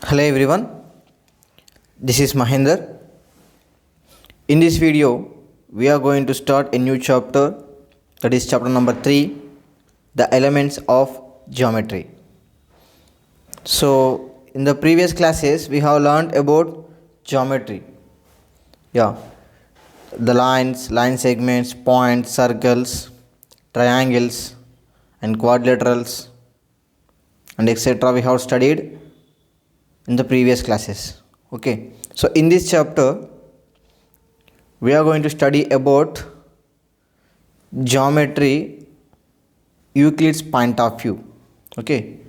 Hello everyone, this is Mahinder. In this video, we are going to start a new chapter, that is chapter number 3, the elements of geometry. So, in the previous classes, we have learned about geometry. Yeah, the lines, line segments, points, circles, triangles, and quadrilaterals, and etc. we have studied in the previous classes. Okay, so in this chapter we are going to study about geometry Euclid's point of view. Okay,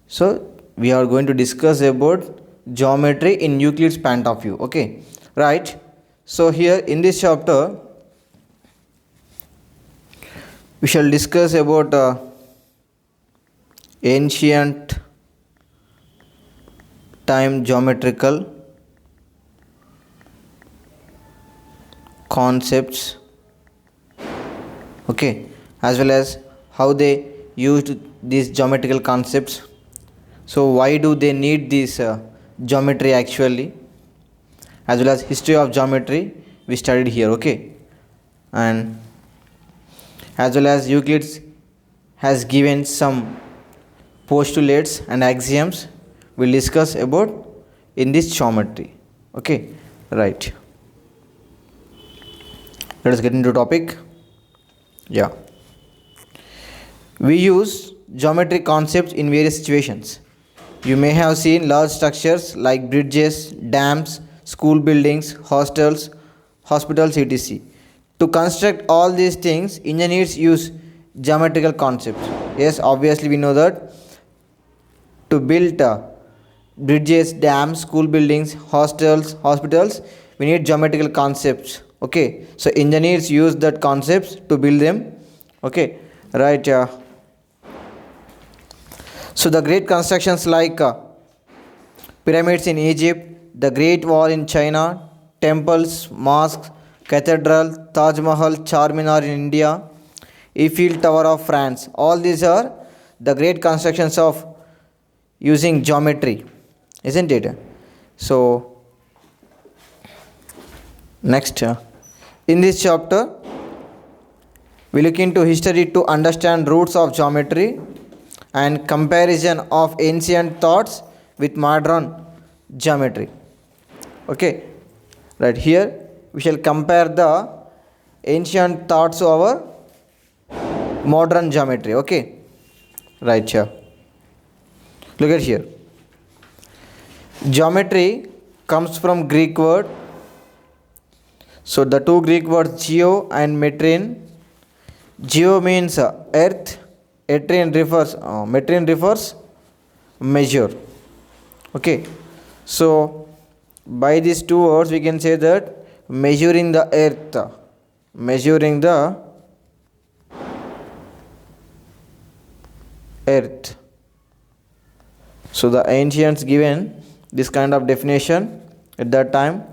so we are going to discuss about geometry in Euclid's point of view. Okay, right. So here in this chapter we shall discuss about ancient time geometrical concepts, okay, as well as how they used these geometrical concepts. So why do they need this geometry actually, as well as history of geometry we studied here. Okay, and as well as Euclid has given some postulates and axioms we'll discuss about in this geometry. Okay, right, let us get into topic. Yeah, we use geometric concepts in various situations. You may have seen large structures like bridges, dams, school buildings, hostels, hospitals, etc. To construct all these things, engineers use geometrical concepts. Yes, obviously we know that to build bridges, dams, school buildings, hostels, hospitals, we need geometrical concepts. Okay, so engineers use that concepts to build them. Okay, right. So the great constructions like pyramids in Egypt, the Great Wall in China, temples, mosques, cathedral, Taj Mahal, Charminar in India, Eiffel Tower of France, all these are the great constructions of using geometry, isn't it? So next, in this chapter we look into history to understand roots of geometry and comparison of ancient thoughts with modern geometry. Okay, right, here we shall compare the ancient thoughts to our modern geometry. Okay, right, here look at here. Geometry comes from Greek word. So the two Greek words geo and metrin. Geo means earth, metrin refers measure. Okay, so by these two words we can say that measuring the earth, measuring the earth. So the ancients given this kind of definition at that time,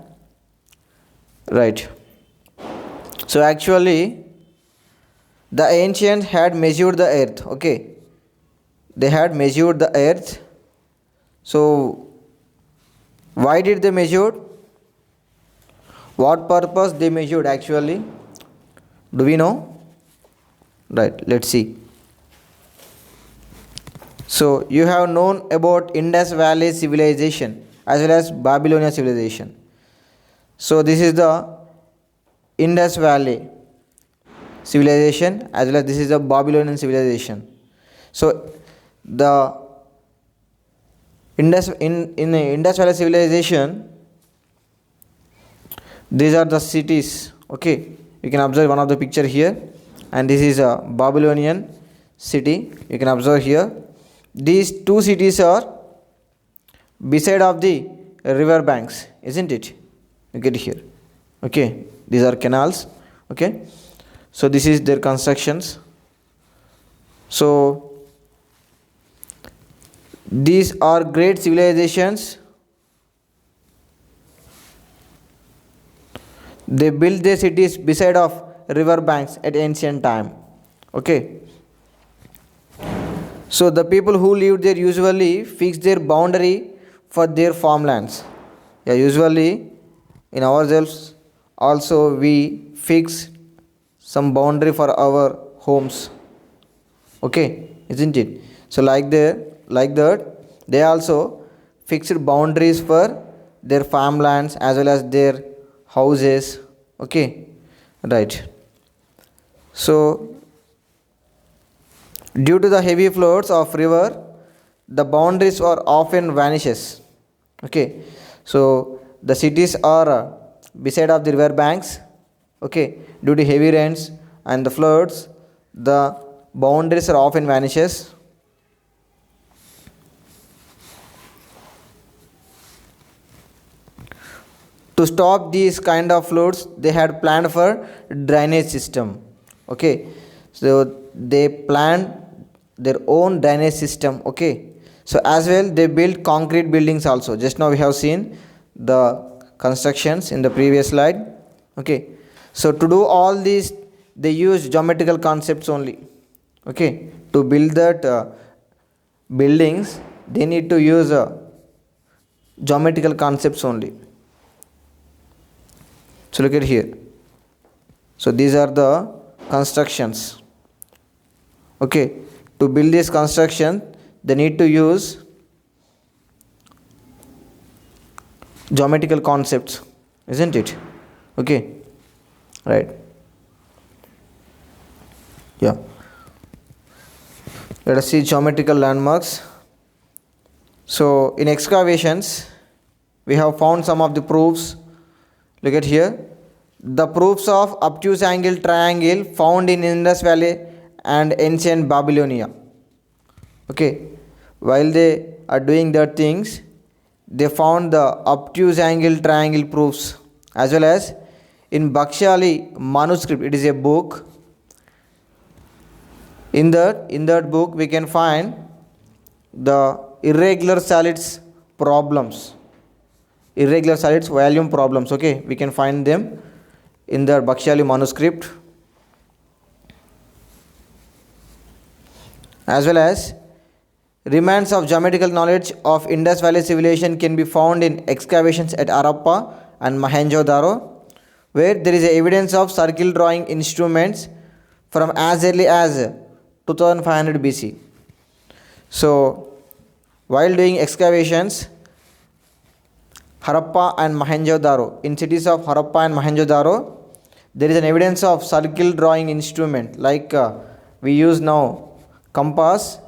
right. So actually the ancients had measured the earth. Okay, they had measured the earth. So why did they measure? What purpose they measured actually? Do we know? Right, let's see. So you have known about Indus Valley civilization as well as Babylonian civilization. So this is the Indus Valley civilization as well as this is the Babylonian civilization. So the in the Indus Valley civilization, these are the cities. Okay, you can observe one of the picture here, and this is a Babylonian city. You can observe here. These two cities are beside of the river banks, isn't it? You get here. Okay, these are canals. Okay, so this is their constructions. So these are great civilizations. They built their cities beside of river banks at ancient time. Okay, so the people who lived there usually fixed their boundary for their farmlands. Yeah, usually in ourselves also we fix some boundary for our homes. Okay, isn't it? So like that they also fixed boundaries for their farmlands as well as their houses. Okay, right. So due to the heavy floods of river, the boundaries are often vanishes. Okay, so the cities are beside of the river banks. Okay, due to heavy rains and the floods, the boundaries are often vanishes. To stop these kind of floods, they had planned for drainage system. Okay, so they planned their own drainage system. Okay, so as well they built concrete buildings also. Just now we have seen the constructions in the previous slide. Okay, so to do all these they use geometrical concepts only. Okay, to build that buildings they need to use geometrical concepts only. So look at here. So these are the constructions. Okay, to build this construction they need to use geometrical concepts, isn't it? Okay, right. Yeah, let us see geometrical landmarks. So in excavations we have found some of the proofs. Look at here. The proofs of obtuse angle triangle found in Indus Valley and ancient Babylonia. Okay, while they are doing their things, they found the obtuse angle triangle proofs as well as in Bhaksali manuscript. It is a book. In that book we can find the irregular solids problems. Irregular solids volume problems. Okay, we can find them in the Bhaksali manuscript as well as remains of geometrical knowledge of Indus Valley civilization can be found in excavations at Harappa and Mohenjo-daro, where there is evidence of circle drawing instruments from as early as 2500 BC. So while doing excavations Harappa and Mohenjo-daro, in cities of Harappa and Mohenjo-daro, there is an evidence of circle drawing instrument like we use now compass.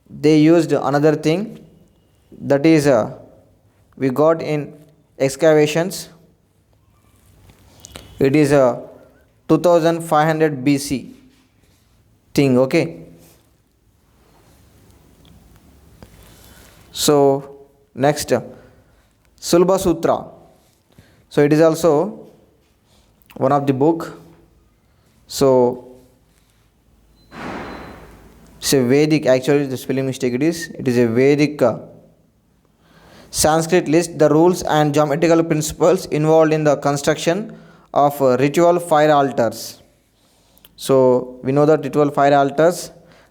They used another thing that is we got in excavations. It is a 2500 BC thing. Okay, so next Sulba Sutra. So it is also one of the book. So it's a Vedic, actually the spelling mistake it is a Vedic Sanskrit list the rules and geometrical principles involved in the construction of ritual fire altars. So we know that ritual fire altars,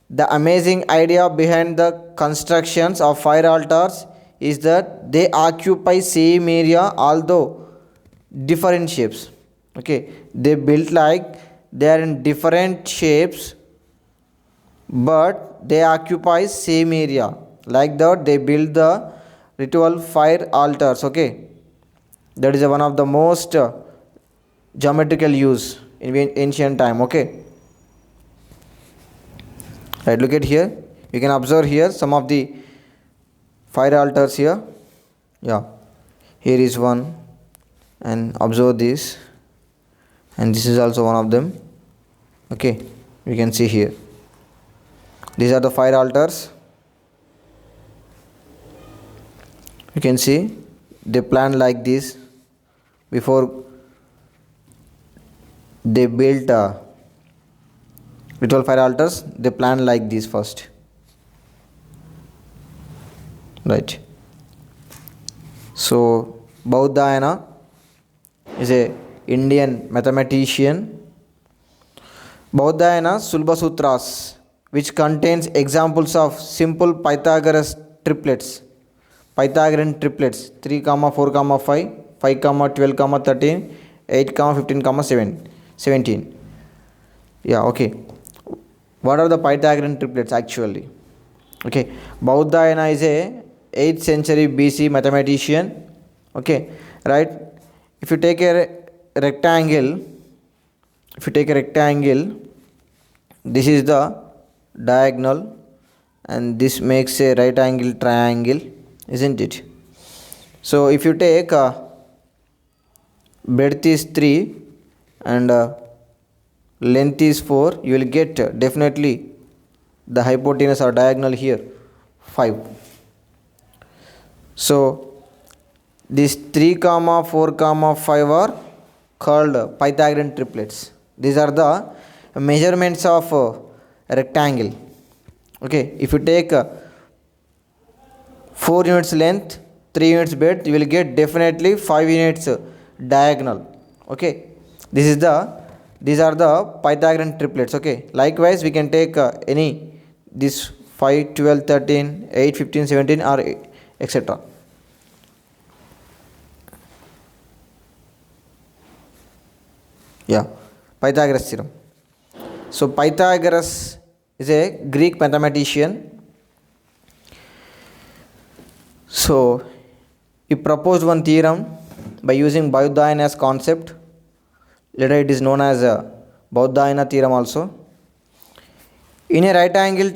the amazing idea behind the constructions of fire altars is that they occupy same area although different shapes. Okay, they built like they are in different shapes but they occupy same area. Like that they build the ritual fire altars. Okay, that is one of the most geometrical use in ancient time. Okay, right, look at here. You can observe here some of the fire altars here. Yeah, here is one, and observe this, and this is also one of them. Okay, you can see here these are the fire altars. You can see they planned like this before they built ritual fire altars. They planned like this first, right? So Bauddhayana is a Indian mathematician. Bauddhayana Sulba Sutras, which contains examples of simple Pythagoras triplets, Pythagorean triplets 3 comma 4 comma 5, 5 comma 12 comma 13, 8 comma 15 comma 17. Yeah, okay. What are the Pythagorean triplets actually? Okay, Baudhayana is a 8th century BC mathematician. Okay, right? If you take a rectangle, this is the diagonal and this makes a right angle triangle, isn't it? So if you take breadth is 3 and length is 4, you will get definitely the hypotenuse or diagonal here 5. So these 3 comma 4 comma 5 are called Pythagorean triplets. These are the measurements of a rectangle. Okay, if you take 4 units length, 3 units breadth, you will get definitely 5 units diagonal. Okay, these are the Pythagorean triplets. Okay, likewise we can take any this 5, 12, 13, 8, 15, 17 or etc. Yeah, Pythagoras theorem. So Pythagoras is a Greek mathematician. So he proposed one theorem by using Baudhayana's concept. Later it is known as Baudhayana theorem also. In a right angle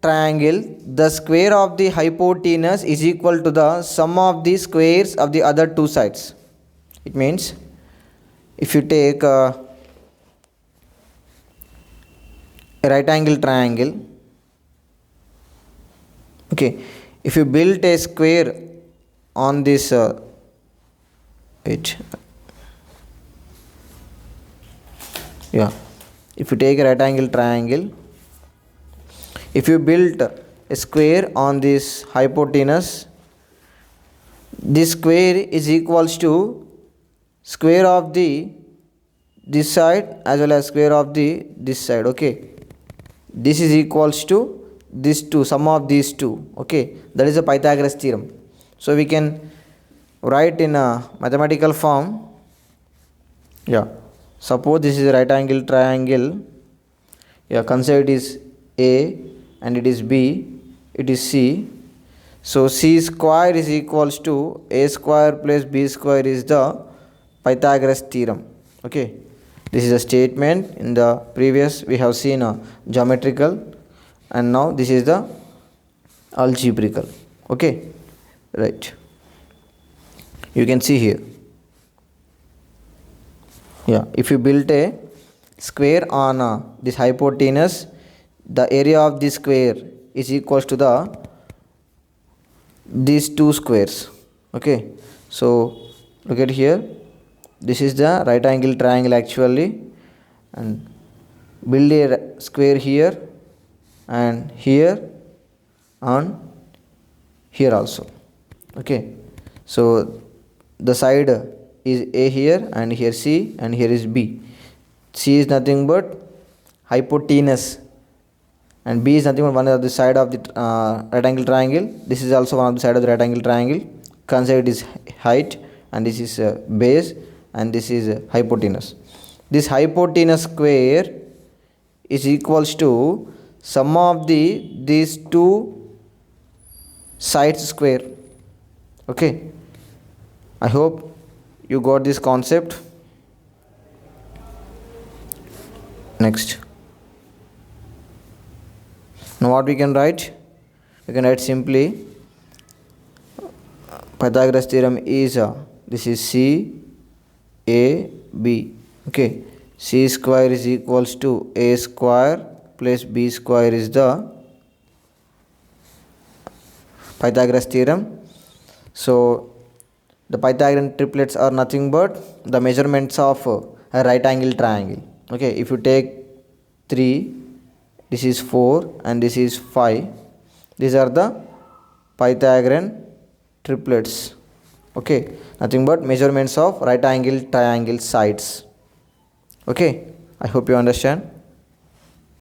triangle, the square of the hypotenuse is equal to the sum of the squares of the other two sides. It means if you take a right angle triangle, okay, if you build a square on this if you take a right angle triangle, if you build a square on this hypotenuse, this square is equals to square of the this side as well as square of the this side. Okay, this is equals to this two, sum of these two. Okay, that is a Pythagoras theorem. So we can write in a mathematical form. Yeah, suppose this is a right angle triangle. Yeah, consider it is A and it is B, it is C. So C square is equals to A square plus B square is the Pythagoras theorem. Okay, this is a statement. In the previous we have seen a geometrical and now this is the algebraical. Okay, right, you can see here. Yeah, if you build a square on this hypotenuse, the area of this square is equals to the these two squares. Okay, so look at here, this is the right angle triangle actually, and build a square here and here and here also. Okay, so the side is A here and here C and here is B. C is nothing but hypotenuse and B is nothing but one of the side of the right angle triangle. This is also one of the side of the right angle triangle. Consider it is height and this is base and this is hypotenuse. This hypotenuse square is equals to sum of these two sides square. Okay, I hope you got this concept. Next, now what we can write? We can write simply Pythagoras theorem is this is C A B. Okay, C square is equals to A square plus B square is the Pythagoras theorem. So the Pythagorean triplets are nothing but the measurements of a right angle triangle. Okay, if you take 3, this is 4 and this is 5, these are the Pythagorean triplets. Okay, nothing but measurements of right angle triangle sides. Okay, I hope you understand.